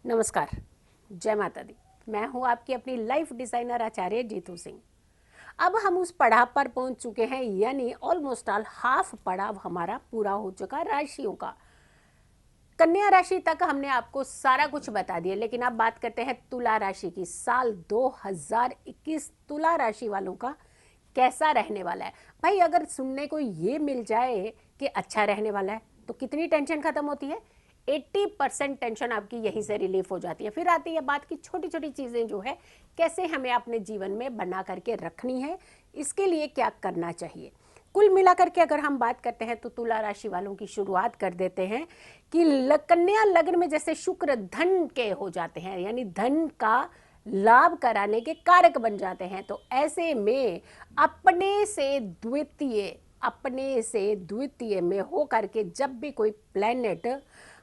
नमस्कार, जय माता दी। मैं हूँ आपकी अपनी लाइफ डिज़ाइनर आचार्य जीतू सिंह। अब हम उस पड़ाव पर पहुँच चुके हैं, यानी ऑलमोस्ट ऑल हाफ पड़ाव हमारा पूरा हो चुका राशियों का। कन्या राशि तक हमने आपको सारा कुछ बता दिया, लेकिन अब बात करते हैं तुला राशि की। साल 2021 तुला राशि वालों का कैसा रहने वाला है। भाई अगर सुनने को ये मिल जाए कि अच्छा रहने वाला है तो कितनी टेंशन खत्म होती है। 80% टेंशन आपकी यहीं से रिलीफ हो जाती है। फिर आती है बात की छोटी छोटी चीज़ें जो है कैसे हमें अपने जीवन में बना करके रखनी है, इसके लिए क्या करना चाहिए। कुल मिलाकर के अगर हम बात करते हैं तो तुला राशि वालों की शुरुआत कर देते हैं कि कन्या लग्न में जैसे शुक्र धन के हो जाते हैं, यानी धन का लाभ कराने के कारक बन जाते हैं। तो ऐसे में अपने से द्वितीय में हो करके जब भी कोई प्लैनेट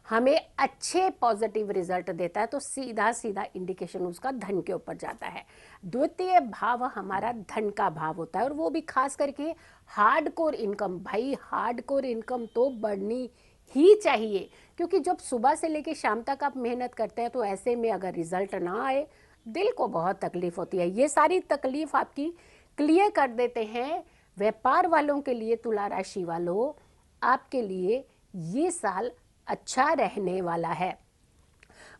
हमें अच्छे पॉजिटिव रिजल्ट देता है तो सीधा सीधा इंडिकेशन उसका धन के ऊपर जाता है। द्वितीय भाव हमारा धन का भाव होता है, और वो भी खास करके हार्डकोर इनकम। भाई हार्डकोर इनकम तो बढ़नी ही चाहिए, क्योंकि जब सुबह से लेकर शाम तक आप मेहनत करते हैं तो ऐसे में अगर रिजल्ट ना आए दिल को बहुत तकलीफ होती है। ये सारी तकलीफ आपकी क्लियर कर देते हैं व्यापार वालों के लिए। तुला राशि वालों, आपके लिए ये साल अच्छा रहने वाला है।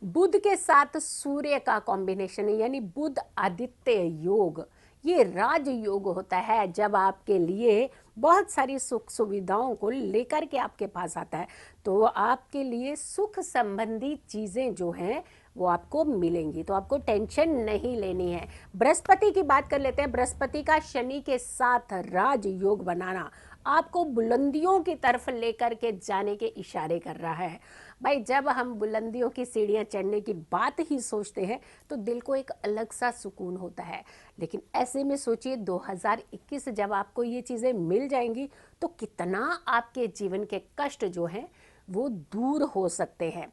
बुध के साथ सूर्य का कॉम्बिनेशन है, यानी बुध आदित्य योग। ये राज योग होता है जब आपके लिए बहुत सारी सुख सुविधाओं को लेकर के आपके पास आता है, तो आपके लिए सुख संबंधी चीज़ें जो हैं वो आपको मिलेंगी, तो आपको टेंशन नहीं लेनी है। बृहस्पति की बात कर लेते हैं। बृहस्पति का शनि के साथ राज योग बनाना आपको बुलंदियों की तरफ लेकर के जाने के इशारे कर रहा है। भाई जब हम बुलंदियों की सीढ़ियाँ चढ़ने की बात ही सोचते हैं तो दिल को एक अलग सा सुकून होता है। लेकिन ऐसे में सोचिए 2021 जब आपको ये चीज़ें मिल जाएंगी तो कितना आपके जीवन के कष्ट जो हैं वो दूर हो सकते हैं।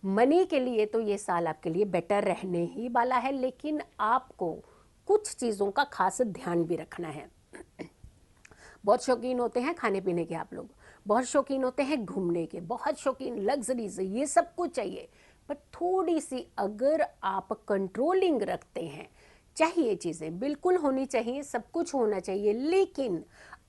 मनी के लिए तो ये साल आपके लिए बेटर रहने ही वाला है, लेकिन आपको कुछ चीज़ों का खास ध्यान भी रखना है। बहुत शौकीन होते हैं खाने पीने के आप लोग, बहुत शौकीन होते हैं घूमने के, बहुत शौकीन लग्जरी से, ये सब कुछ चाहिए। पर थोड़ी सी अगर आप कंट्रोलिंग रखते हैं, चाहिए चीज़ें बिल्कुल होनी चाहिए, सब कुछ होना चाहिए, लेकिन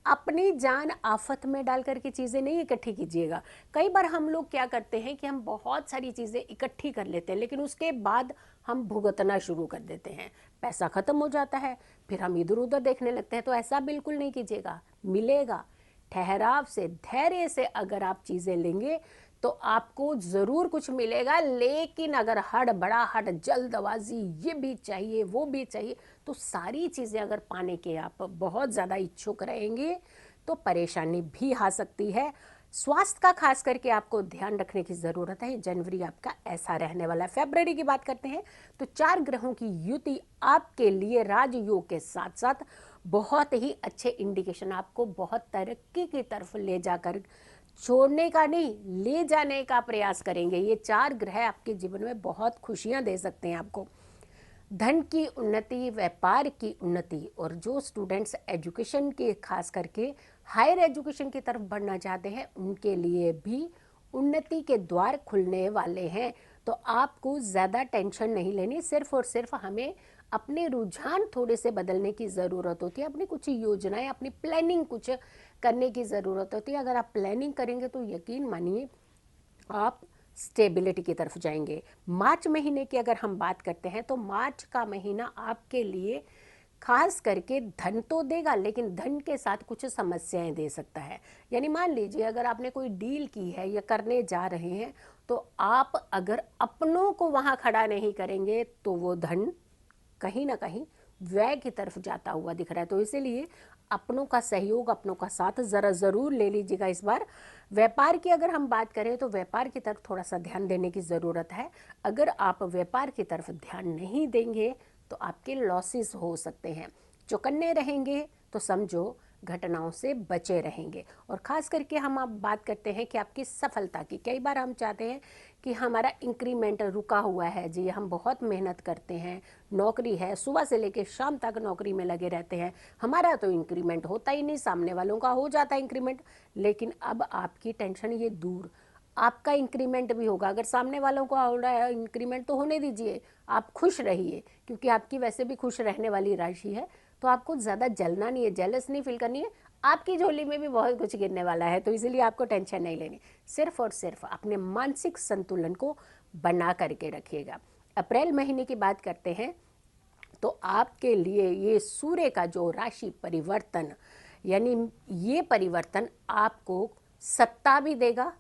अपनी जान आफत में डाल करके चीज़ें नहीं इकट्ठी कीजिएगा। कई बार हम लोग क्या करते हैं कि हम बहुत सारी चीज़ें इकट्ठी कर लेते हैं, लेकिन उसके बाद हम भुगतना शुरू कर देते हैं, पैसा ख़त्म हो जाता है, फिर हम इधर उधर देखने लगते हैं। तो ऐसा बिल्कुल नहीं कीजिएगा। मिलेगा, ठहराव से, धैर्य से अगर आप चीज़ें लेंगे तो आपको ज़रूर कुछ मिलेगा। लेकिन अगर हड़बड़ाहट, जल्दबाजी, ये भी चाहिए वो भी चाहिए, तो सारी चीज़ें अगर पाने के आप बहुत ज़्यादा इच्छुक रहेंगे तो परेशानी भी आ सकती है। स्वास्थ्य का खास करके आपको ध्यान रखने की ज़रूरत है। जनवरी आपका ऐसा रहने वाला है। फरवरी की बात करते हैं तो 4 ग्रहों की युति आपके लिए राजयोग के साथ साथ बहुत ही अच्छे इंडिकेशन, आपको बहुत तरक्की की तरफ ले जाकर, छोड़ने का नहीं ले जाने का प्रयास करेंगे। ये 4 ग्रह आपके जीवन में बहुत खुशियां दे सकते हैं आपको। धन की उन्नति, व्यापार की उन्नति, और जो स्टूडेंट्स एजुकेशन के खास करके हायर एजुकेशन की तरफ बढ़ना चाहते हैं उनके लिए भी उन्नति के द्वार खुलने वाले हैं। तो आपको ज़्यादा टेंशन नहीं लेनी, सिर्फ और सिर्फ हमें अपने रुझान थोड़े से बदलने की ज़रूरत होती है, अपनी कुछ योजनाएं, अपनी प्लानिंग कुछ करने की ज़रूरत होती है। अगर आप प्लानिंग करेंगे तो यकीन मानिए आप स्टेबिलिटी की तरफ जाएंगे। मार्च महीने की अगर हम बात करते हैं तो मार्च का महीना आपके लिए खास करके धन तो देगा, लेकिन धन के साथ कुछ समस्याएं दे सकता है। यानी मान लीजिए अगर आपने कोई डील की है या करने जा रहे हैं तो आप अगर अपनों को वहां खड़ा नहीं करेंगे तो वो धन कहीं ना कहीं व्यय की तरफ जाता हुआ दिख रहा है। तो इसीलिए अपनों का सहयोग, अपनों का साथ ज़रा ज़रूर ले लीजिएगा इस बार। व्यापार की अगर हम बात करें तो व्यापार की तरफ थोड़ा सा ध्यान देने की ज़रूरत है। अगर आप व्यापार की तरफ ध्यान नहीं देंगे तो आपके लॉसेस हो सकते हैं। चौकन्ने रहेंगे तो समझो घटनाओं से बचे रहेंगे। और ख़ास करके हम आप बात करते हैं कि आपकी सफलता की। कई बार हम चाहते हैं कि हमारा इंक्रीमेंट रुका हुआ है जी, हम बहुत मेहनत करते हैं, नौकरी है, सुबह से लेकर शाम तक नौकरी में लगे रहते हैं, हमारा तो इंक्रीमेंट होता ही नहीं, सामने वालों का हो जाता है इंक्रीमेंट। लेकिन अब आपकी टेंशन ये दूर, आपका इंक्रीमेंट भी होगा। अगर सामने वालों को हो रहा है इंक्रीमेंट तो होने दीजिए, आप खुश रहिए, क्योंकि आपकी वैसे भी खुश रहने वाली राशि है। तो आपको ज़्यादा जलना नहीं है, जेलस नहीं फील करनी है। आपकी झोली में भी बहुत कुछ गिरने वाला है, तो इसीलिए आपको टेंशन नहीं लेनी। सिर्फ और सिर्फ अपने मानसिक संतुलन को बना करके रखिएगा। अप्रैल महीने की बात करते हैं तो आपके लिए ये सूर्य का जो राशि परिवर्तन, यानी ये परिवर्तन आपको सत्ता भी देगा,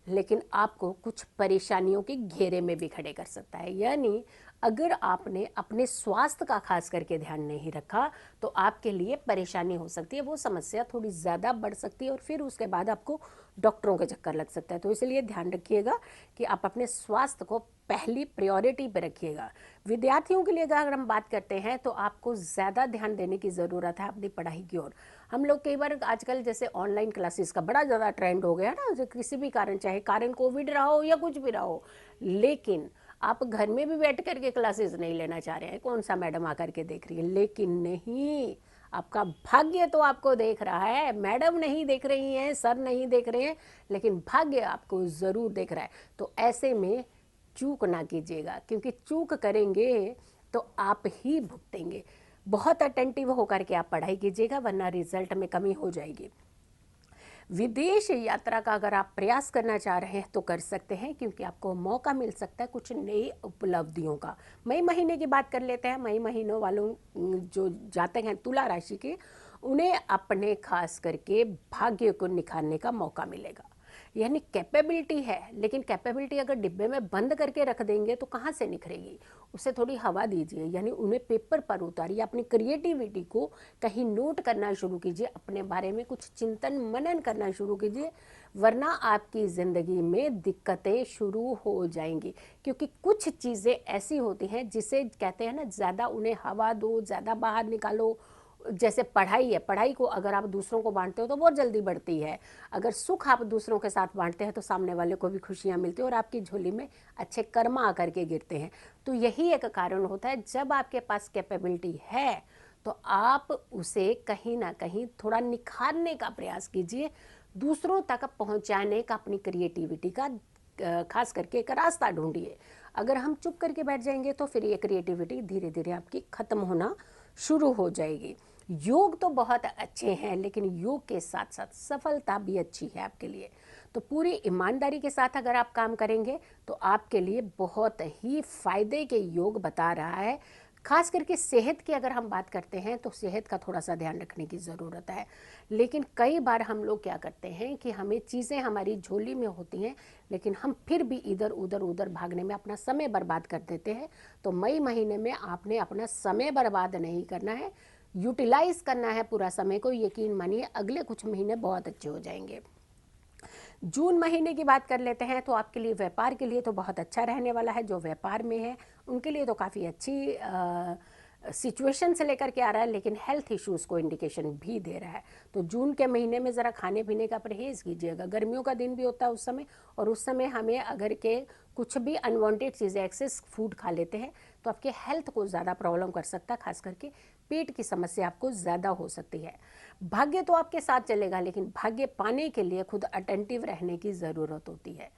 लेकिन आपको कुछ परेशानियों के घेरे में भी खड़े कर सकता है। यानी अगर आपने अपने स्वास्थ्य का खास करके ध्यान नहीं रखा तो आपके लिए परेशानी हो सकती है, वो समस्या थोड़ी ज़्यादा बढ़ सकती है और फिर उसके बाद आपको डॉक्टरों के चक्कर लग सकता है। तो इसलिए ध्यान रखिएगा कि आप अपने स्वास्थ्य को पहली प्रायोरिटी पर रखिएगा। विद्यार्थियों के लिए अगर हम बात करते हैं तो आपको ज़्यादा ध्यान देने की ज़रूरत है अपनी पढ़ाई की ओर। हम लोग कई बार आजकल जैसे ऑनलाइन क्लासेस का बड़ा ज़्यादा ट्रेंड हो गया ना, किसी भी कारण, चाहे कारण कोविड रहा हो या कुछ भी रहा हो, लेकिन आप घर में भी बैठ करके क्लासेस नहीं लेना चाह रहे हैं, कौन सा मैडम आकर के देख रही है। लेकिन नहीं, आपका भाग्य तो आपको देख रहा है, मैडम नहीं देख रही हैं, सर नहीं देख रहे हैं, लेकिन भाग्य आपको ज़रूर देख रहा है। तो ऐसे में चूक ना कीजिएगा, क्योंकि चूक करेंगे तो आप ही भुगतेंगे। बहुत अटेंटिव होकर के आप पढ़ाई कीजिएगा, वरना रिजल्ट में कमी हो जाएगी। विदेश यात्रा का अगर आप प्रयास करना चाह रहे हैं तो कर सकते हैं, क्योंकि आपको मौका मिल सकता है कुछ नई उपलब्धियों का। मई महीने की बात कर लेते हैं। मई महीनों वालों जो जातक हैं तुला राशि के, उन्हें अपने खास करके भाग्य को निखारने का मौका मिलेगा। यानी कैपेबिलिटी है, लेकिन कैपेबिलिटी अगर डिब्बे में बंद करके रख देंगे तो कहाँ से निखरेगी। उसे थोड़ी हवा दीजिए, यानी उन्हें पेपर पर उतारिए, अपनी क्रिएटिविटी को कहीं नोट करना शुरू कीजिए, अपने बारे में कुछ चिंतन मनन करना शुरू कीजिए, वरना आपकी ज़िंदगी में दिक्कतें शुरू हो जाएंगी। क्योंकि कुछ चीज़ें ऐसी होती हैं जिसे कहते हैं ना, ज़्यादा उन्हें हवा दो, ज़्यादा बाहर निकालो। जैसे पढ़ाई है, पढ़ाई को अगर आप दूसरों को बांटते हो तो बहुत जल्दी बढ़ती है। अगर सुख आप दूसरों के साथ बांटते हैं तो सामने वाले को भी खुशियां मिलती है और आपकी झोली में अच्छे कर्म आकर के गिरते हैं। तो यही एक कारण होता है, जब आपके पास कैपेबिलिटी है तो आप उसे कहीं ना कहीं थोड़ा निखारने का प्रयास कीजिए, दूसरों तक पहुंचाने का अपनी क्रिएटिविटी का खास करके एक रास्ता ढूंढिए। अगर हम चुप करके बैठ जाएंगे तो फिर ये क्रिएटिविटी धीरे धीरे आपकी खत्म होना शुरू हो जाएगी। योग तो बहुत अच्छे हैं, लेकिन योग के साथ साथ सफलता भी अच्छी है आपके लिए। तो पूरी ईमानदारी के साथ अगर आप काम करेंगे तो आपके लिए बहुत ही फायदे के योग बता रहा है। खास करके सेहत की अगर हम बात करते हैं तो सेहत का थोड़ा सा ध्यान रखने की ज़रूरत है। लेकिन कई बार हम लोग क्या करते हैं कि हमें चीज़ें हमारी झोली में होती हैं, लेकिन हम फिर भी इधर उधर उधर भागने में अपना समय बर्बाद कर देते हैं। तो मई महीने में आपने अपना समय बर्बाद नहीं करना है, यूटिलाइज करना है पूरा समय को। यकीन मानिए अगले कुछ महीने बहुत अच्छे हो जाएंगे। जून महीने की बात कर लेते हैं तो आपके लिए व्यापार के लिए तो बहुत अच्छा रहने वाला है। जो व्यापार में है उनके लिए तो काफ़ी अच्छी सिचुएशन से लेकर के आ रहा है, लेकिन हेल्थ इश्यूज़ को इंडिकेशन भी दे रहा है। तो जून के महीने में ज़रा खाने पीने का परहेज़ कीजिएगा। गर्मियों का दिन भी होता है उस समय, और उस समय हमें अगर के कुछ भी अनवांटेड चीज़ें, एक्सेस फूड खा लेते हैं तो आपके हेल्थ को ज़्यादा प्रॉब्लम कर सकता है। खास करके पेट की समस्या आपको ज़्यादा हो सकती है। भाग्य तो आपके साथ चलेगा, लेकिन भाग्य पाने के लिए खुद अटेंटिव रहने की ज़रूरत होती है।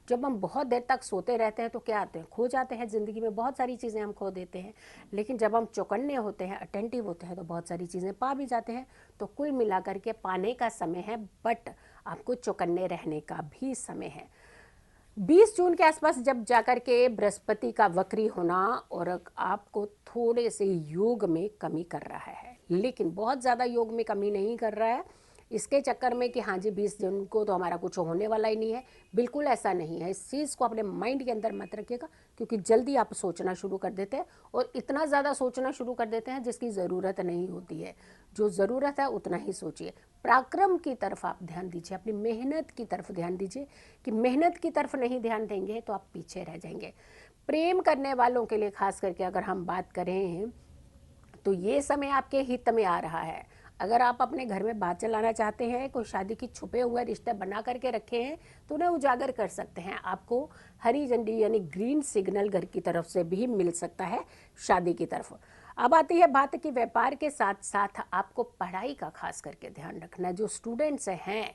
जब हम बहुत देर तक सोते रहते हैं तो क्या आते हैं, खो जाते हैं। ज़िंदगी में बहुत सारी चीज़ें हम खो देते हैं, लेकिन जब हम चौकन्ने होते हैं, अटेंटिव होते हैं, तो बहुत सारी चीज़ें पा भी जाते हैं। तो कुल मिलाकर के पाने का समय है, बट आपको चौकन्ने रहने का भी समय है। 20 जून के आसपास जब जाकर के बृहस्पति का वक्री होना और आपको थोड़े से योग में कमी कर रहा है, लेकिन बहुत ज़्यादा योग में कमी नहीं कर रहा है। इसके चक्कर में कि हाँ जी 20 जून को तो हमारा कुछ होने वाला ही नहीं है, बिल्कुल ऐसा नहीं है। इस चीज़ को अपने माइंड के अंदर मत रखिएगा, क्योंकि जल्दी आप सोचना शुरू कर देते हैं और इतना ज़्यादा सोचना शुरू कर देते हैं जिसकी ज़रूरत नहीं होती है। जो ज़रूरत है उतना ही सोचिए। पराक्रम की तरफ आप ध्यान दीजिए, अपनी मेहनत की तरफ ध्यान दीजिए। कि मेहनत की तरफ नहीं ध्यान देंगे तो आप पीछे रह जाएंगे। प्रेम करने वालों के लिए खास करके अगर हम बात करें तो ये समय आपके हित में आ रहा है। अगर आप अपने घर में बात चलाना चाहते हैं, कोई शादी की छुपे हुए रिश्ते बना करके रखे हैं तो उन्हें उजागर कर सकते हैं। आपको हरी झंडी यानी ग्रीन सिग्नल घर की तरफ से भी मिल सकता है शादी की तरफ। अब आती है बात कि व्यापार के साथ साथ आपको पढ़ाई का खास करके ध्यान रखना है। जो स्टूडेंट्स हैं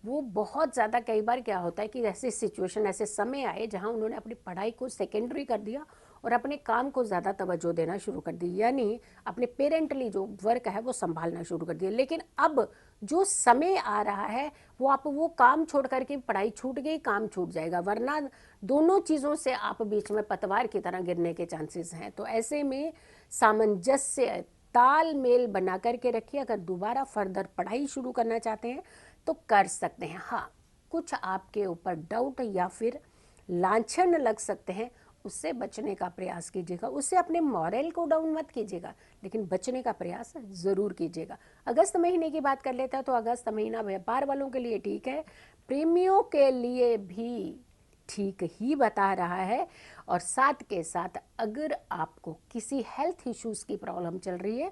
वो बहुत ज़्यादा, कई बार क्या होता है कि ऐसे सिचुएशन, ऐसे समय आए जहाँ उन्होंने अपनी पढ़ाई को सेकेंडरी कर दिया और अपने काम को ज़्यादा तवज्जो देना शुरू कर दी, यानी अपने पेरेंटली जो वर्क है वो संभालना शुरू कर दिया। लेकिन अब जो समय आ रहा है वो आप वो काम छोड़ करके, पढ़ाई छूट गई, काम छूट जाएगा, वरना दोनों चीज़ों से आप बीच में पतवार की तरह गिरने के चांसेस हैं। तो ऐसे में सामंजस्य, तालमेल बना करके रखिए। अगर दोबारा फर्दर पढ़ाई शुरू करना चाहते हैं तो कर सकते हैं। हाँ, कुछ आपके ऊपर डाउट या फिर लांछन लग सकते हैं, उससे बचने का प्रयास कीजिएगा। उससे अपने मॉरल को डाउन मत कीजिएगा, लेकिन बचने का प्रयास ज़रूर कीजिएगा। अगस्त महीने की बात कर लेता है तो अगस्त महीना व्यापार वालों के लिए ठीक है, प्रेमियों के लिए भी ठीक ही बता रहा है। और साथ के साथ अगर आपको किसी हेल्थ इश्यूज़ की प्रॉब्लम चल रही है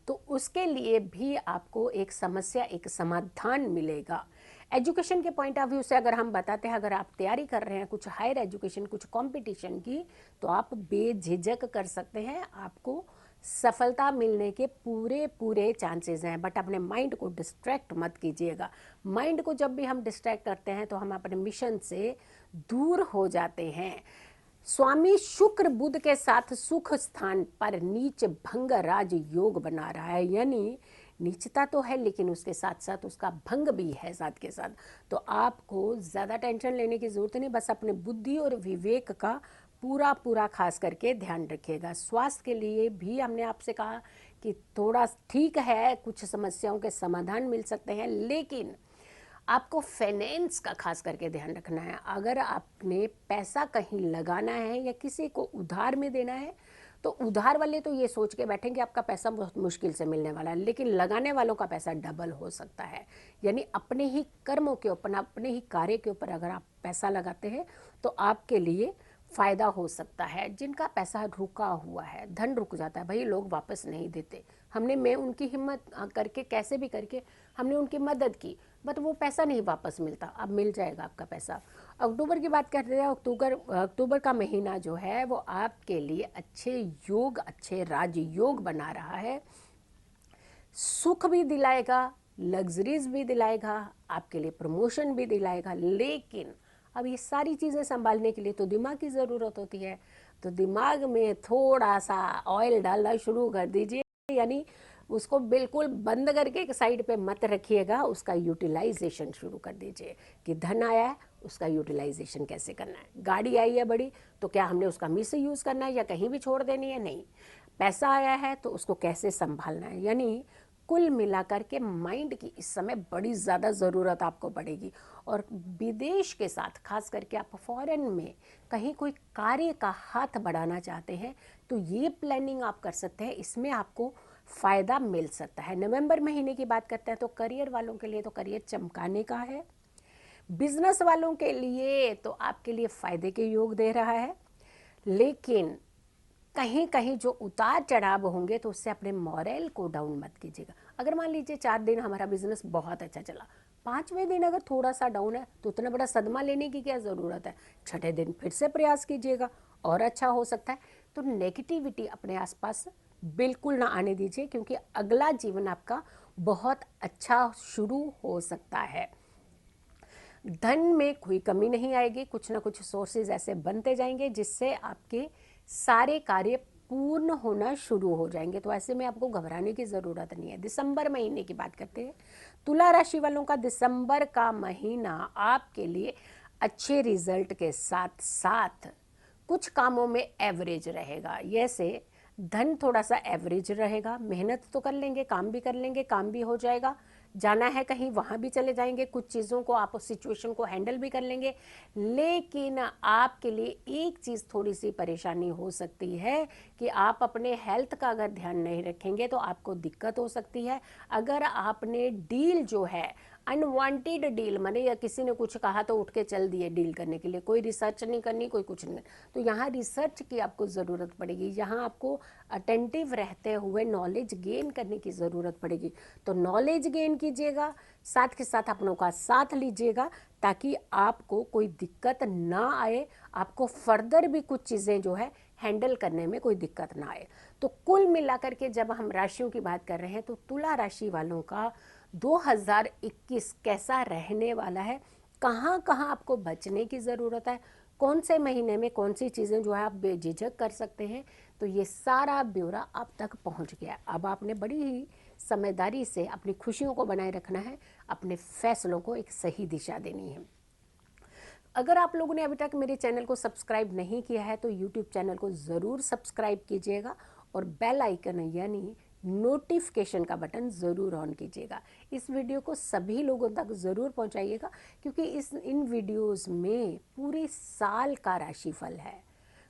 तो उसके लिए भी आपको एक समस्या, एक समाधान मिलेगा। एजुकेशन के पॉइंट ऑफ व्यू से अगर हम बताते हैं, अगर आप तैयारी कर रहे हैं कुछ हायर एजुकेशन, कुछ कंपटीशन की, तो आप बेझिझक कर सकते हैं, आपको सफलता मिलने के पूरे पूरे चांसेस हैं। बट अपने माइंड को डिस्ट्रैक्ट मत कीजिएगा। माइंड को जब भी हम डिस्ट्रैक्ट करते हैं तो हम अपने मिशन से दूर हो जाते हैं। स्वामी शुक्र बुध के साथ सुख स्थान पर नीच भंग राज योग बना रहा है, यानी नीचता तो है लेकिन उसके साथ साथ उसका भंग भी है साथ के साथ। तो आपको ज़्यादा टेंशन लेने की ज़रूरत नहीं, बस अपने बुद्धि और विवेक का पूरा पूरा खास करके ध्यान रखिएगा। स्वास्थ्य के लिए भी हमने आपसे कहा कि थोड़ा ठीक है, कुछ समस्याओं के समाधान मिल सकते हैं, लेकिन आपको फाइनेंस का खास करके ध्यान रखना है। अगर आपने पैसा कहीं लगाना है या किसी को उधार में देना है तो उधार वाले तो ये सोच के बैठेंगे कि आपका पैसा बहुत मुश्किल से मिलने वाला है, लेकिन लगाने वालों का पैसा डबल हो सकता है। यानी अपने ही कर्मों के ऊपर, अपने ही कार्य के ऊपर अगर आप पैसा लगाते हैं तो आपके लिए फ़ायदा हो सकता है। जिनका पैसा रुका हुआ है, धन रुक जाता है, भाई लोग वापस नहीं देते। मैं उनकी हिम्मत करके कैसे भी करके हमने उनकी मदद की, बट वो पैसा नहीं वापस मिलता। अब मिल जाएगा आपका पैसा। अक्टूबर की बात करते हैं। अक्टूबर का महीना जो है वो आपके लिए अच्छे योग, अच्छे राजयोग बना रहा है। सुख भी दिलाएगा, लग्जरीज भी दिलाएगा, आपके लिए प्रमोशन भी दिलाएगा। लेकिन अब ये सारी चीज़ें संभालने के लिए तो दिमाग की ज़रूरत होती है। तो दिमाग में थोड़ा सा ऑयल डालना शुरू कर दीजिए, यानी उसको बिल्कुल बंद करके एक साइड पे मत रखिएगा, उसका यूटिलाइजेशन शुरू कर दीजिए। कि धन आया है, उसका यूटिलाइजेशन कैसे करना है। गाड़ी आई है बड़ी, तो क्या हमने उसका मिस यूज़ करना है या कहीं भी छोड़ देनी है? नहीं। पैसा आया है तो उसको कैसे संभालना है। यानी कुल मिलाकर के माइंड की इस समय बड़ी ज़्यादा ज़रूरत आपको पड़ेगी। और विदेश के साथ, खास करके आप फॉरेन में कहीं कोई कार्य का हाथ बढ़ाना चाहते हैं तो ये प्लानिंग आप कर सकते हैं, इसमें आपको फ़ायदा मिल सकता है। नवंबर महीने की बात करते हैं तो करियर वालों के लिए तो करियर चमकाने का है। बिजनेस वालों के लिए तो आपके लिए फ़ायदे के योग दे रहा है, लेकिन कहीं कहीं जो उतार चढ़ाव होंगे तो उससे अपने मॉरल को डाउन मत कीजिएगा। अगर मान लीजिए 4 दिन हमारा बिजनेस बहुत अच्छा चला, 5वें दिन अगर थोड़ा सा डाउन है तो उतना बड़ा सदमा लेने की क्या ज़रूरत है। छठे दिन फिर से प्रयास कीजिएगा और अच्छा हो सकता है। तो नेगेटिविटी अपने आसपास बिल्कुल ना आने दीजिए, क्योंकि अगला जीवन आपका बहुत अच्छा शुरू हो सकता है। धन में कोई कमी नहीं आएगी, कुछ ना कुछ सोर्सेज ऐसे बनते जाएंगे जिससे आपके सारे कार्य पूर्ण होना शुरू हो जाएंगे। तो ऐसे में आपको घबराने की ज़रूरत नहीं है। दिसंबर महीने की बात करते हैं। तुला राशि वालों का दिसंबर का महीना आपके लिए अच्छे रिजल्ट के साथ साथ कुछ कामों में एवरेज रहेगा। जैसे धन थोड़ा सा एवरेज रहेगा, मेहनत तो कर लेंगे, काम भी कर लेंगे, काम भी हो जाएगा। जाना है कहीं वहाँ भी चले जाएंगे, कुछ चीज़ों को आप सिचुएशन को हैंडल भी कर लेंगे। लेकिन आपके लिए एक चीज़ थोड़ी सी परेशानी हो सकती है कि आप अपने हेल्थ का अगर ध्यान नहीं रखेंगे तो आपको दिक्कत हो सकती है। अगर आपने डील जो है, अनवांटेड डील, माने या किसी ने कुछ कहा तो उठ के चल दिए डील करने के लिए, कोई रिसर्च नहीं करनी, कोई कुछ नहीं, तो यहाँ रिसर्च की आपको ज़रूरत पड़ेगी। यहाँ आपको अटेंटिव रहते हुए नॉलेज गेन करने की ज़रूरत पड़ेगी। तो नॉलेज गेन कीजिएगा, साथ के साथ अपनों का साथ लीजिएगा ताकि आपको कोई दिक्कत ना आए, आपको फर्दर भी कुछ चीज़ें जो है हैंडल करने में कोई दिक्कत ना आए। तो कुल मिलाकर के जब हम राशियों की बात कर रहे हैं तो तुला राशि वालों का 2021 कैसा रहने वाला है, कहाँ कहाँ आपको बचने की ज़रूरत है, कौन से महीने में कौन सी चीज़ें जो है आप बेझिझक कर सकते हैं, तो ये सारा ब्यौरा आप तक पहुंच गया। अब आपने बड़ी ही समझदारी से अपनी खुशियों को बनाए रखना है, अपने फैसलों को एक सही दिशा देनी है। अगर आप लोगों ने अभी तक मेरे चैनल को सब्सक्राइब नहीं किया है तो यूट्यूब चैनल को ज़रूर सब्सक्राइब कीजिएगा और बेल आइकन यानी नोटिफिकेशन का बटन ज़रूर ऑन कीजिएगा। इस वीडियो को सभी लोगों तक ज़रूर पहुंचाइएगा, क्योंकि इन वीडियोस में पूरे साल का राशिफल है।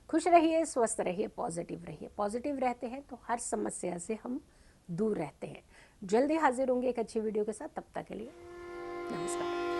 खुश रहिए, स्वस्थ रहिए, पॉजिटिव रहिए। पॉजिटिव रहते हैं तो हर समस्या से हम दूर रहते हैं। जल्दी हाजिर होंगे एक अच्छी वीडियो के साथ, तब तक के लिए नमस्कार।